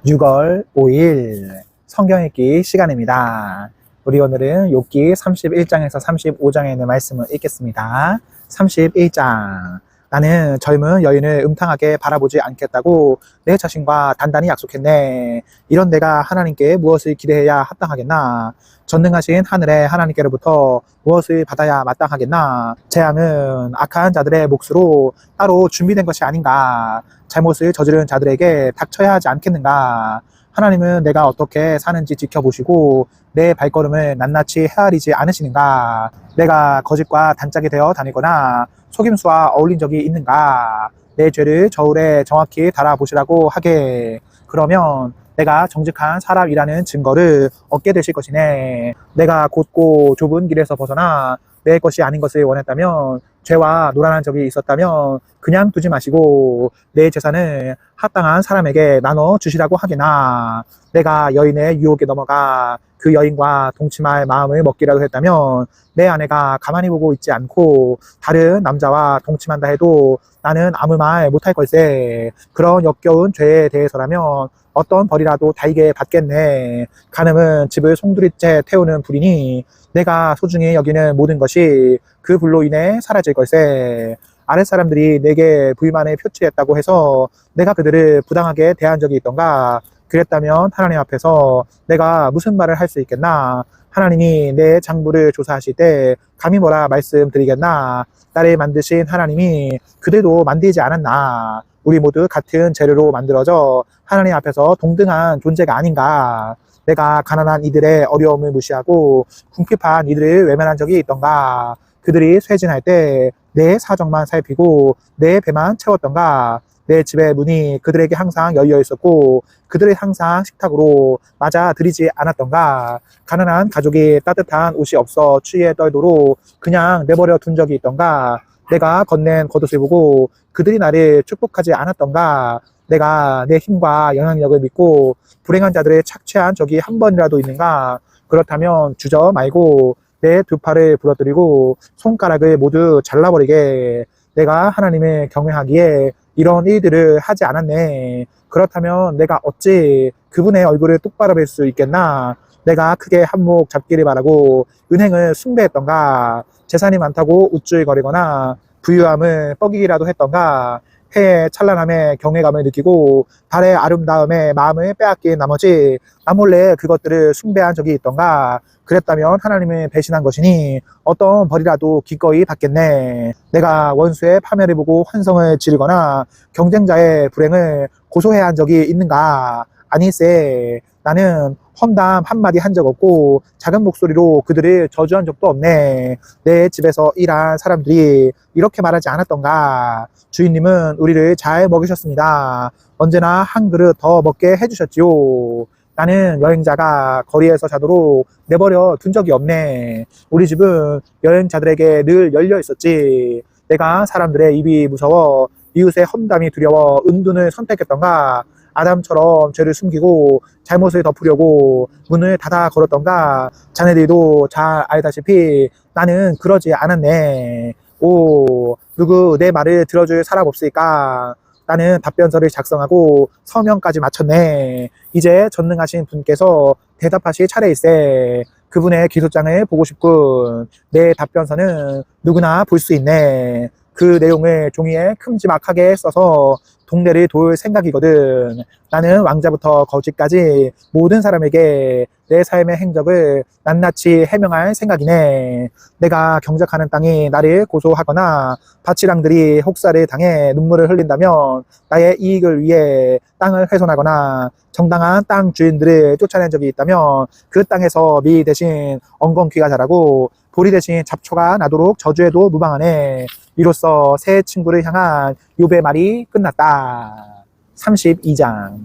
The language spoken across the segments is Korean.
6월 5일 성경 읽기 시간입니다. 우리 오늘은 욥기 31장에서 35장에 있는 말씀을 읽겠습니다. 31장. 나는 젊은 여인을 음탕하게 바라보지 않겠다고 내 자신과 단단히 약속했네. 이런 내가 하나님께 무엇을 기대해야 합당하겠나? 전능하신 하늘의 하나님께로부터 무엇을 받아야 마땅하겠나? 재앙은 악한 자들의 몫으로 따로 준비된 것이 아닌가? 잘못을 저지른 자들에게 닥쳐야 하지 않겠는가? 하나님은 내가 어떻게 사는지 지켜보시고 내 발걸음을 낱낱이 헤아리지 않으시는가? 내가 거짓과 단짝이 되어 다니거나 속임수와 어울린 적이 있는가? 내 죄를 저울에 정확히 달아보시라고 하게. 그러면 내가 정직한 사람이라는 증거를 얻게 되실 것이네. 내가 곧고 좁은 길에서 벗어나 내 것이 아닌 것을 원했다면, 죄와 노란한 적이 있었다면 그냥 두지 마시고 내 재산을 합당한 사람에게 나눠 주시라고 하게나. 내가 여인의 유혹에 넘어가 그 여인과 동침할 마음을 먹기라도 했다면, 내 아내가 가만히 보고 있지 않고 다른 남자와 동침한다 해도 나는 아무 말 못할 걸세. 그런 역겨운 죄에 대해서라면 어떤 벌이라도 달게 받겠네. 간음은 집을 송두리째 태우는 불이니 내가 소중히 여기는 모든 것이 그 불로 인해 사라질 걸세. 아랫사람들이 내게 불만을 표출했다고 해서 내가 그들을 부당하게 대한 적이 있던가? 그랬다면 하나님 앞에서 내가 무슨 말을 할 수 있겠나? 하나님이 내 장부를 조사하실 때 감히 뭐라 말씀드리겠나? 나를 만드신 하나님이 그들도 만들지 않았나? 우리 모두 같은 재료로 만들어져 하나님 앞에서 동등한 존재가 아닌가? 내가 가난한 이들의 어려움을 무시하고 궁핍한 이들을 외면한 적이 있던가? 그들이 쇠진할 때 내 사정만 살피고 내 배만 채웠던가? 내 집의 문이 그들에게 항상 열려 있었고 그들을 항상 식탁으로 맞아 들이지 않았던가? 가난한 가족이 따뜻한 옷이 없어 추위에 떨도록 그냥 내버려 둔 적이 있던가? 내가 건넨 겉옷을 보고 그들이 나를 축복하지 않았던가? 내가 내 힘과 영향력을 믿고 불행한 자들을 착취한 적이 한 번이라도 있는가? 그렇다면 주저 말고 내 두 팔을 부러뜨리고 손가락을 모두 잘라버리게. 내가 하나님을 경외하기에 이런 일들을 하지 않았네. 그렇다면 내가 어찌 그분의 얼굴을 똑바로 뵐 수 있겠나? 내가 크게 한몫 잡기를 바라고 은행을 숭배했던가? 재산이 많다고 우쭐거리거나 부유함을 뻐기기라도 했던가? 해의 찬란함에 경외감을 느끼고 달의 아름다움에 마음을 빼앗긴 나머지 나 몰래 그것들을 숭배한 적이 있던가? 그랬다면 하나님을 배신한 것이니 어떤 벌이라도 기꺼이 받겠네. 내가 원수의 파멸을 보고 환성을 지르거나 경쟁자의 불행을 고소해야 한 적이 있는가? 아니세. 나는 험담 한마디 한 적 없고 작은 목소리로 그들을 저주한 적도 없네. 내 집에서 일한 사람들이 이렇게 말하지 않았던가? 주인님은 우리를 잘 먹이셨습니다. 언제나 한 그릇 더 먹게 해주셨지요. 나는 여행자가 거리에서 자도록 내버려 둔 적이 없네. 우리 집은 여행자들에게 늘 열려 있었지. 내가 사람들의 입이 무서워 이웃의 험담이 두려워 은둔을 선택했던가? 아담처럼 죄를 숨기고 잘못을 덮으려고 문을 닫아 걸었던가? 자네들도 잘 알다시피 나는 그러지 않았네. 오, 누구 내 말을 들어줄 사람 없을까? 나는 답변서를 작성하고 서명까지 마쳤네. 이제 전능하신 분께서 대답하실 차례일세. 그분의 기소장을 보고 싶군. 내 답변서는 누구나 볼 수 있네. 그 내용을 종이에 큼지막하게 써서 동네를 돌 생각이거든. 나는 왕자부터 거지까지 모든 사람에게 내 삶의 행적을 낱낱이 해명할 생각이네. 내가 경작하는 땅이 나를 고소하거나 밭이랑들이 혹사를 당해 눈물을 흘린다면, 나의 이익을 위해 땅을 훼손하거나 정당한 땅 주인들을 쫓아낸 적이 있다면 그 땅에서 미 대신 엉겅퀴가 자라고 보리 대신 잡초가 나도록 저주해도 무방하네. 이로써 새 친구를 향한 욥의 말이 끝났다. 32장.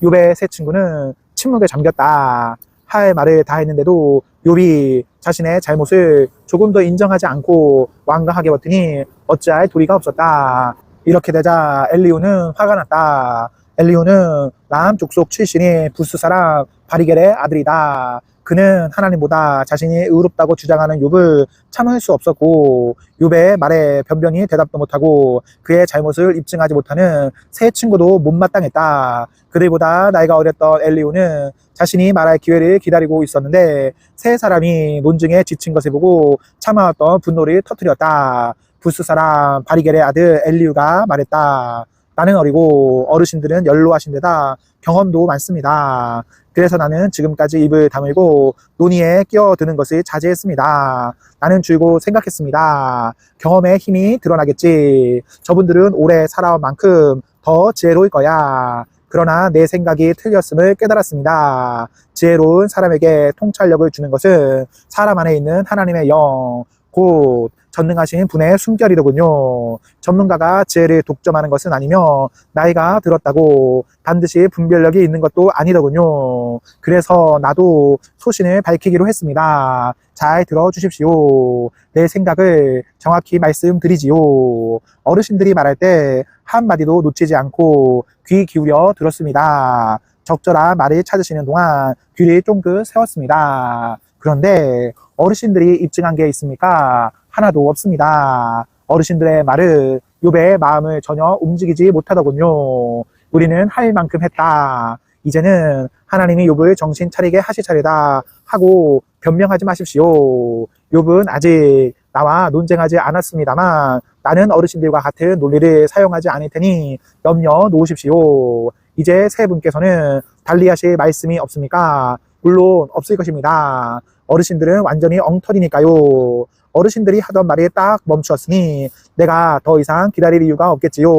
욥의 새 친구는 침묵에 잠겼다. 할 말을 다 했는데도 욥이 자신의 잘못을 조금 더 인정하지 않고 완강하게 버티니 어찌할 도리가 없었다. 이렇게 되자 엘리후는 화가 났다. 엘리후는 람 족속 출신인 부스 사람 바리겔의 아들이다. 그는 하나님보다 자신이 의롭다고 주장하는 욥을 참을 수 없었고 욥의 말에 변변히 대답도 못하고 그의 잘못을 입증하지 못하는 세 친구도 못마땅했다. 그들보다 나이가 어렸던 엘리후는 자신이 말할 기회를 기다리고 있었는데 세 사람이 논증에 지친 것을 보고 참아왔던 분노를 터뜨렸다. 부스 사람 바리겔의 아들 엘리후가 말했다. 나는 어리고 어르신들은 연로하신 데다 경험도 많습니다. 그래서 나는 지금까지 입을 다물고 논의에 끼어드는 것을 자제했습니다. 나는 줄곧 생각했습니다. 경험의 힘이 드러나겠지. 저분들은 오래 살아온 만큼 더 지혜로울 거야. 그러나 내 생각이 틀렸음을 깨달았습니다. 지혜로운 사람에게 통찰력을 주는 것은 사람 안에 있는 하나님의 영, 곧 전능하신 분의 숨결이로군요. 전문가가 지혜를 독점하는 것은 아니며 나이가 들었다고 반드시 분별력이 있는 것도 아니더군요. 그래서 나도 소신을 밝히기로 했습니다. 잘 들어주십시오. 내 생각을 정확히 말씀드리지요. 어르신들이 말할 때 한마디도 놓치지 않고 귀 기울여 들었습니다. 적절한 말을 찾으시는 동안 귀를 쫑긋 세웠습니다. 그런데 어르신들이 입증한 게 있습니까? 하나도 없습니다. 어르신들의 말은 욥의 마음을 전혀 움직이지 못하더군요. 우리는 할 만큼 했다. 이제는 하나님이 욥을 정신 차리게 하실 차례다 하고 변명하지 마십시오. 욥은 아직 나와 논쟁하지 않았습니다만 나는 어르신들과 같은 논리를 사용하지 않을 테니 염려 놓으십시오. 이제 세 분께서는 달리하실 말씀이 없습니까? 물론 없을 것입니다. 어르신들은 완전히 엉터리니까요. 어르신들이 하던 말이 딱 멈추었으니 내가 더 이상 기다릴 이유가 없겠지요.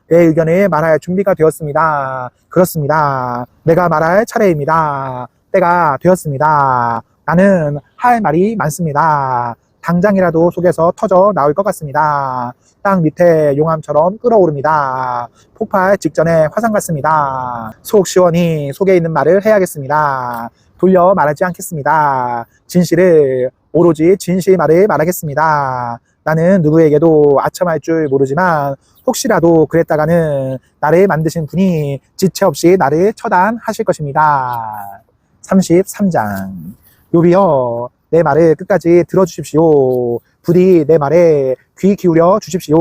내 의견을 말할 준비가 되었습니다. 그렇습니다. 내가 말할 차례입니다. 때가 되었습니다. 나는 할 말이 많습니다. 당장이라도 속에서 터져 나올 것 같습니다. 땅 밑에 용암처럼 끓어오릅니다. 폭발 직전에 화산 같습니다. 속 시원히 속에 있는 말을 해야겠습니다. 돌려 말하지 않겠습니다. 진실을 오로지 진실 말을 말하겠습니다. 나는 누구에게도 아첨할 줄 모르지만 혹시라도 그랬다가는 나를 만드신 분이 지체 없이 나를 처단하실 것입니다. 33장 욥이여 내 말을 끝까지 들어주십시오. 부디 내 말에 귀 기울여 주십시오.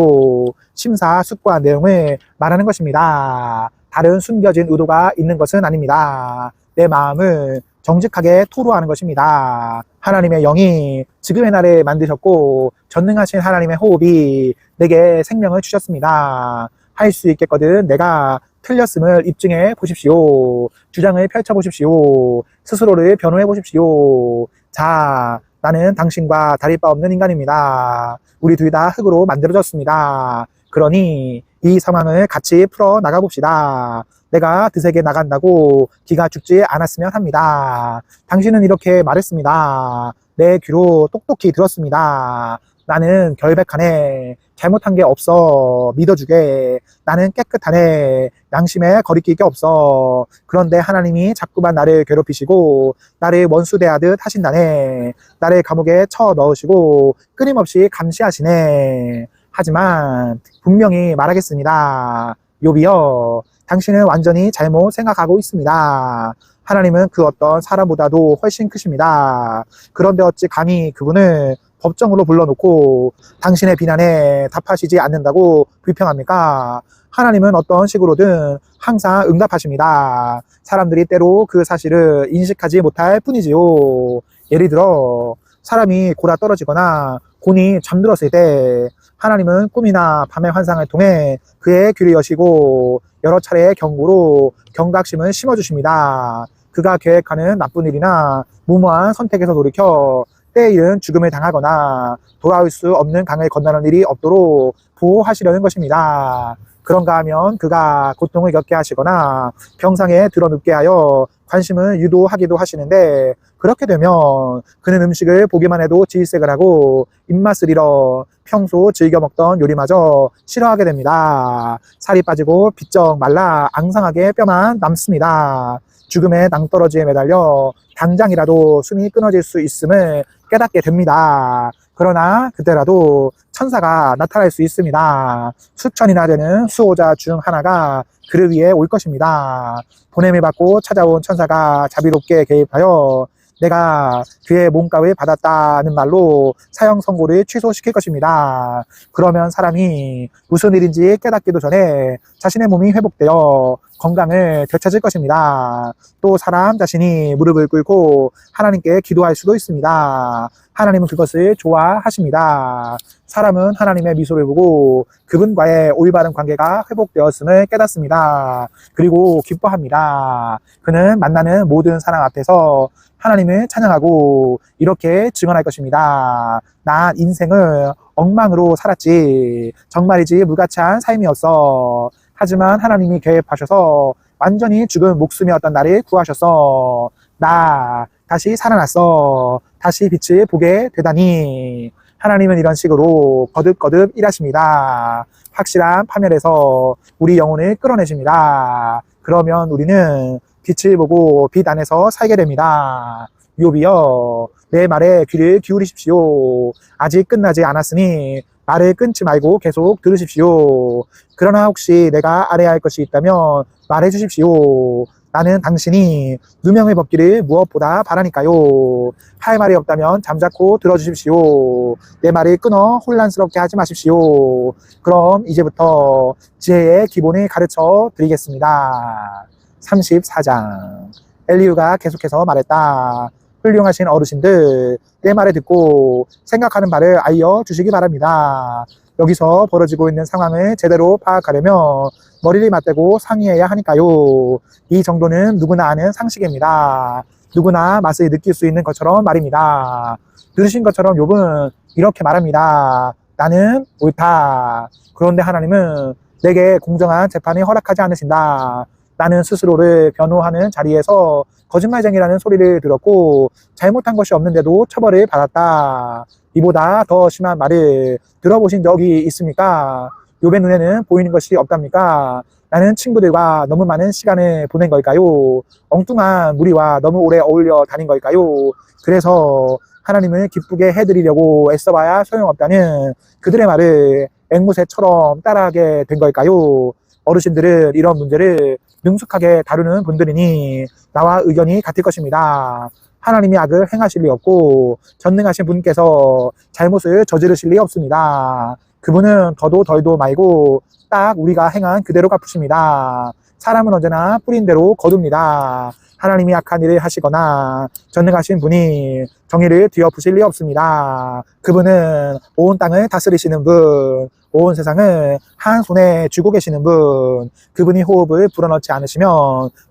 심사숙고한 내용을 말하는 것입니다. 다른 숨겨진 의도가 있는 것은 아닙니다. 내 마음을 정직하게 토로하는 것입니다. 하나님의 영이 지금의 나를 만드셨고 전능하신 하나님의 호흡이 내게 생명을 주셨습니다. 할 수 있겠거든 내가 틀렸음을 입증해 보십시오. 주장을 펼쳐 보십시오. 스스로를 변호해 보십시오. 자, 나는 당신과 다를 바 없는 인간입니다. 우리 둘 다 흙으로 만들어졌습니다. 그러니 이 상황을 같이 풀어 나가 봅시다. 내가 드세게 나간다고 기가 죽지 않았으면 합니다. 당신은 이렇게 말했습니다. 내 귀로 똑똑히 들었습니다. 나는 결백하네. 잘못한 게 없어. 믿어주게. 나는 깨끗하네. 양심에 거리낄 게 없어. 그런데 하나님이 자꾸만 나를 괴롭히시고 나를 원수 대하듯 하신다네. 나를 감옥에 쳐 넣으시고 끊임없이 감시하시네. 하지만 분명히 말하겠습니다. 욥이여, 당신은 완전히 잘못 생각하고 있습니다. 하나님은 그 어떤 사람보다도 훨씬 크십니다. 그런데 어찌 감히 그분을 법정으로 불러놓고 당신의 비난에 답하시지 않는다고 불평합니까? 하나님은 어떤 식으로든 항상 응답하십니다. 사람들이 때로 그 사실을 인식하지 못할 뿐이지요. 예를 들어 사람이 골아 떨어지거나 곤히 잠들었을 때 하나님은 꿈이나 밤의 환상을 통해 그의 귀를 여시고 여러 차례의 경고로 경각심을 심어주십니다. 그가 계획하는 나쁜 일이나 무모한 선택에서 돌이켜 때에 이른 죽음을 당하거나 돌아올 수 없는 강을 건너는 일이 없도록 보호하시려는 것입니다. 그런가 하면 그가 고통을 겪게 하시거나 병상에 들어눕게 하여 관심을 유도하기도 하시는데, 그렇게 되면 그는 음식을 보기만 해도 질색을 하고 입맛을 잃어 평소 즐겨 먹던 요리마저 싫어하게 됩니다. 살이 빠지고 비쩍 말라 앙상하게 뼈만 남습니다. 죽음의 낭떠러지에 매달려 당장이라도 숨이 끊어질 수 있음을 깨닫게 됩니다. 그러나 그때라도 천사가 나타날 수 있습니다. 수천이나 되는 수호자 중 하나가 그를 위해 올 것입니다. 보냄을 받고 찾아온 천사가 자비롭게 개입하여 내가 그의 몸값을 받았다는 말로 사형 선고를 취소시킬 것입니다. 그러면 사람이 무슨 일인지 깨닫기도 전에 자신의 몸이 회복되어 건강을 되찾을 것입니다. 또 사람 자신이 무릎을 꿇고 하나님께 기도할 수도 있습니다. 하나님은 그것을 좋아하십니다. 사람은 하나님의 미소를 보고 그분과의 올바른 관계가 회복되었음을 깨닫습니다. 그리고 기뻐합니다. 그는 만나는 모든 사람 앞에서 하나님을 찬양하고 이렇게 증언할 것입니다. 난 인생을 엉망으로 살았지. 정말이지 무가치한 삶이었어. 하지만 하나님이 계획하셔서 완전히 죽은 목숨이었던 나를 구하셨어. 나 다시 살아났어. 다시 빛을 보게 되다니. 하나님은 이런 식으로 거듭거듭 일하십니다. 확실한 파멸에서 우리 영혼을 끌어내십니다. 그러면 우리는 빛을 보고 빛 안에서 살게 됩니다. 욥이여, 내 말에 귀를 기울이십시오. 아직 끝나지 않았으니 말을 끊지 말고 계속 들으십시오. 그러나 혹시 내가 알아야 할 것이 있다면 말해 주십시오. 나는 당신이 누명을 벗기를 무엇보다 바라니까요. 할 말이 없다면 잠자코 들어주십시오. 내 말을 끊어 혼란스럽게 하지 마십시오. 그럼 이제부터 지혜의 기본을 가르쳐 드리겠습니다. 34장. 엘리후가 계속해서 말했다. 훌륭하신 어르신들, 내 말을 듣고 생각하는 바를 알려주시기 바랍니다. 여기서 벌어지고 있는 상황을 제대로 파악하려면 머리를 맞대고 상의해야 하니까요. 이 정도는 누구나 아는 상식입니다. 누구나 맛을 느낄 수 있는 것처럼 말입니다. 들으신 것처럼 욥은 이렇게 말합니다. 나는 옳다. 그런데 하나님은 내게 공정한 재판을 허락하지 않으신다. 나는 스스로를 변호하는 자리에서 거짓말쟁이라는 소리를 들었고 잘못한 것이 없는데도 처벌을 받았다. 이보다 더 심한 말을 들어보신 적이 있습니까? 욥의 눈에는 보이는 것이 없답니까? 나는 친구들과 너무 많은 시간을 보낸 걸까요? 엉뚱한 무리와 너무 오래 어울려 다닌 걸까요? 그래서 하나님을 기쁘게 해드리려고 애써봐야 소용없다는 그들의 말을 앵무새처럼 따라하게 된 걸까요? 어르신들은 이런 문제를 능숙하게 다루는 분들이니 나와 의견이 같을 것입니다. 하나님이 악을 행하실 리 없고 전능하신 분께서 잘못을 저지르실 리 없습니다. 그분은 더도 덜도 말고 딱 우리가 행한 그대로 갚으십니다. 사람은 언제나 뿌린 대로 거둡니다. 하나님이 악한 일을 하시거나 전능하신 분이 정의를 뒤엎으실 리 없습니다. 그분은 온 땅을 다스리시는 분, 온 세상을 한 손에 쥐고 계시는 분, 그분이 호흡을 불어넣지 않으시면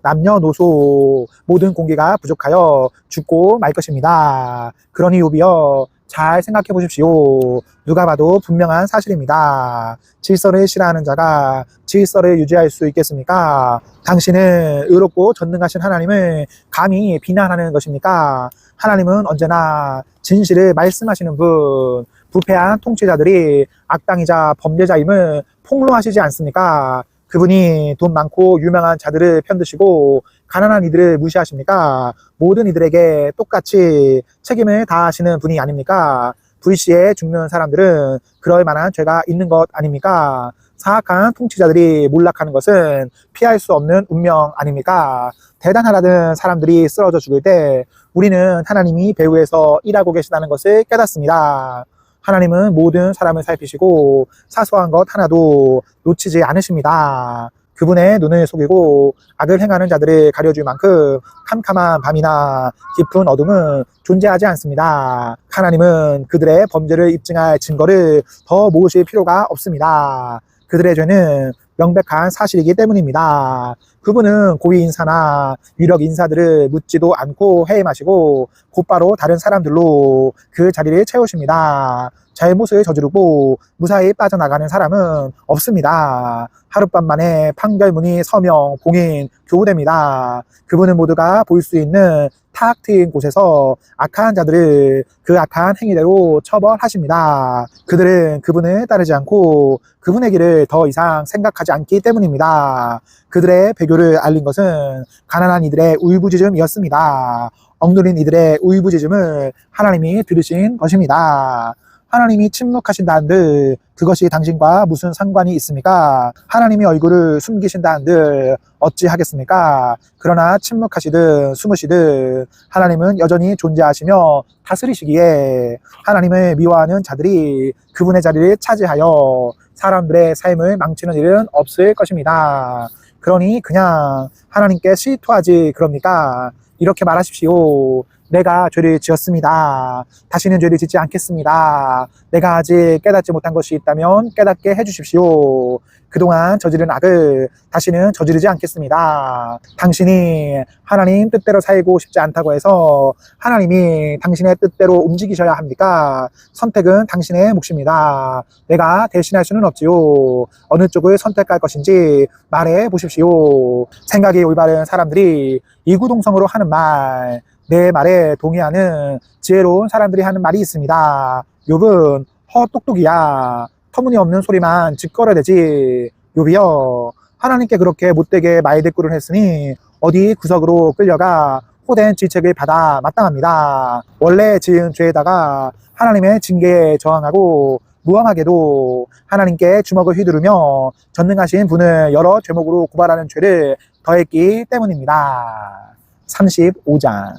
남녀노소 모든 공기가 부족하여 죽고 말 것입니다. 그러니 욥이여, 잘 생각해 보십시오. 누가 봐도 분명한 사실입니다. 질서를 싫어하는 자가 질서를 유지할 수 있겠습니까? 당신은 의롭고 전능하신 하나님을 감히 비난하는 것입니까? 하나님은 언제나 진실을 말씀하시는 분, 부패한 통치자들이 악당이자 범죄자임을 폭로하시지 않습니까? 그분이 돈 많고 유명한 자들을 편드시고 가난한 이들을 무시하십니까? 모든 이들에게 똑같이 책임을 다하시는 분이 아닙니까? 불시에 죽는 사람들은 그럴 만한 죄가 있는 것 아닙니까? 사악한 통치자들이 몰락하는 것은 피할 수 없는 운명 아닙니까? 대단하다는 사람들이 쓰러져 죽을 때 우리는 하나님이 배후에서 일하고 계시다는 것을 깨닫습니다. 하나님은 모든 사람을 살피시고 사소한 것 하나도 놓치지 않으십니다. 그분의 눈을 속이고 악을 행하는 자들을 가려줄 만큼 캄캄한 밤이나 깊은 어둠은 존재하지 않습니다. 하나님은 그들의 범죄를 입증할 증거를 더 모으실 필요가 없습니다. 그들의 죄는 명백한 사실이기 때문입니다. 그분은 고위 인사나 유력 인사들을 묻지도 않고 해임하시고 곧바로 다른 사람들로 그 자리를 채우십니다. 잘못을 저지르고 무사히 빠져나가는 사람은 없습니다. 하룻밤 만에 판결문이 서명, 봉인, 교부됩니다. 그분은 모두가 볼 수 있는 탁 트인 곳에서 악한 자들을 그 악한 행위대로 처벌하십니다. 그들은 그분을 따르지 않고 그분의 길을 더 이상 생각하지 않기 때문입니다. 그들의 배교를 알린 것은 가난한 이들의 울부짖음이었습니다. 억누린 이들의 울부짖음을 하나님이 들으신 것입니다. 하나님이 침묵하신다는들 그것이 당신과 무슨 상관이 있습니까? 하나님이 얼굴을 숨기신다는들 어찌하겠습니까? 그러나 침묵하시든 숨으시든 하나님은 여전히 존재하시며 다스리시기에 하나님을 미워하는 자들이 그분의 자리를 차지하여 사람들의 삶을 망치는 일은 없을 것입니다. 그러니 그냥 하나님께 실토하지 그럽니까? 이렇게 말하십시오. 내가 죄를 지었습니다. 다시는 죄를 짓지 않겠습니다. 내가 아직 깨닫지 못한 것이 있다면 깨닫게 해주십시오. 그동안 저지른 악을 다시는 저지르지 않겠습니다. 당신이 하나님 뜻대로 살고 싶지 않다고 해서 하나님이 당신의 뜻대로 움직이셔야 합니까? 선택은 당신의 몫입니다. 내가 대신할 수는 없지요. 어느 쪽을 선택할 것인지 말해 보십시오. 생각이 올바른 사람들이 이구동성으로 하는 말, 내 말에 동의하는 지혜로운 사람들이 하는 말이 있습니다. 욥은 헛똑똑이야. 터무니없는 소리만 짓거려대지. 욥이여, 하나님께 그렇게 못되게 말대꾸를 했으니 어디 구석으로 끌려가 호된 질책을 받아 마땅합니다. 원래 지은 죄에다가 하나님의 징계에 저항하고 무엄하게도 하나님께 주먹을 휘두르며 전능하신 분을 여러 죄목으로 고발하는 죄를 더했기 때문입니다. 35장.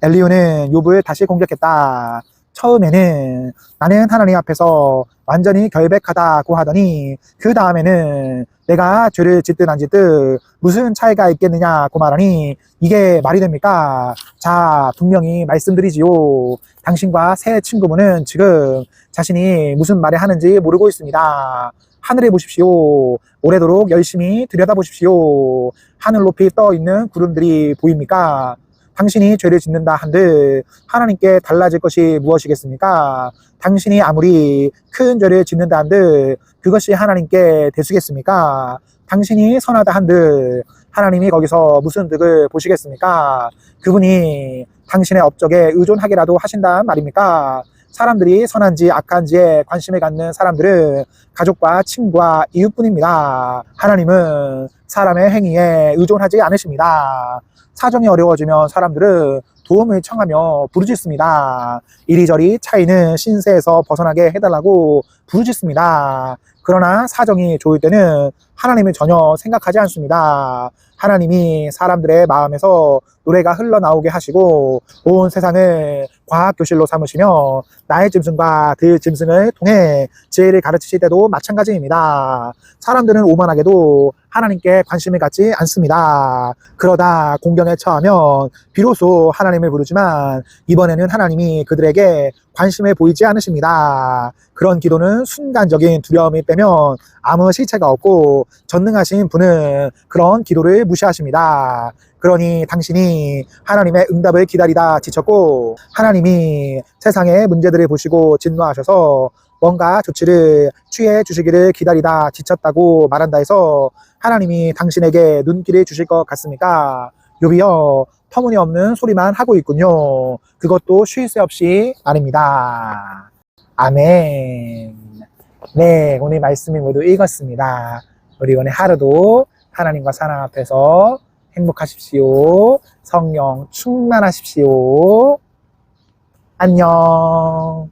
엘리후는 욥을 다시 공격했다. 처음에는 나는 하나님 앞에서 완전히 결백하다고 하더니 그 다음에는 내가 죄를 짓든 안 짓든 무슨 차이가 있겠느냐고 말하니 이게 말이 됩니까? 자, 분명히 말씀드리지요. 당신과 새 친구분은 지금 자신이 무슨 말을 하는지 모르고 있습니다. 하늘에 보십시오. 오래도록 열심히 들여다보십시오. 하늘 높이 떠 있는 구름들이 보입니까? 당신이 죄를 짓는다 한들 하나님께 달라질 것이 무엇이겠습니까? 당신이 아무리 큰 죄를 짓는다 한들 그것이 하나님께 되시겠습니까? 당신이 선하다 한들 하나님이 거기서 무슨 득을 보시겠습니까? 그분이 당신의 업적에 의존하기라도 하신단 말입니까? 사람들이 선한지 악한지에 관심을 갖는 사람들은 가족과 친구와 이웃뿐입니다. 하나님은 사람의 행위에 의존하지 않으십니다. 사정이 어려워지면 사람들은 도움을 청하며 부르짖습니다. 이리저리 차이는 신세에서 벗어나게 해달라고 부르짖습니다. 그러나 사정이 좋을 때는 하나님을 전혀 생각하지 않습니다. 하나님이 사람들의 마음에서 노래가 흘러나오게 하시고 온 세상을 과학교실로 삼으시며 나의 짐승과 그 짐승을 통해 지혜를 가르치실 때도 마찬가지입니다. 사람들은 오만하게도 하나님께 관심을 갖지 않습니다. 그러다 공경에 처하면 비로소 하나님을 부르지만 이번에는 하나님이 그들에게 관심을 보이지 않으십니다. 그런 기도는 순간적인 두려움이 빼면 아무 실체가 없고 전능하신 분은 그런 기도를 무시하십니다. 그러니 당신이 하나님의 응답을 기다리다 지쳤고 하나님이 세상의 문제들을 보시고 진노하셔서 뭔가 조치를 취해 주시기를 기다리다 지쳤다고 말한다 해서 하나님이 당신에게 눈길을 주실 것 같습니까? 욥이여, 터무니없는 소리만 하고 있군요. 그것도 쉴 새 없이 말입니다. 아멘. 네, 오늘 말씀이 모두 읽었습니다. 우리 오늘 하루도 하나님과 사랑 앞에서 행복하십시오. 성령 충만하십시오. 안녕.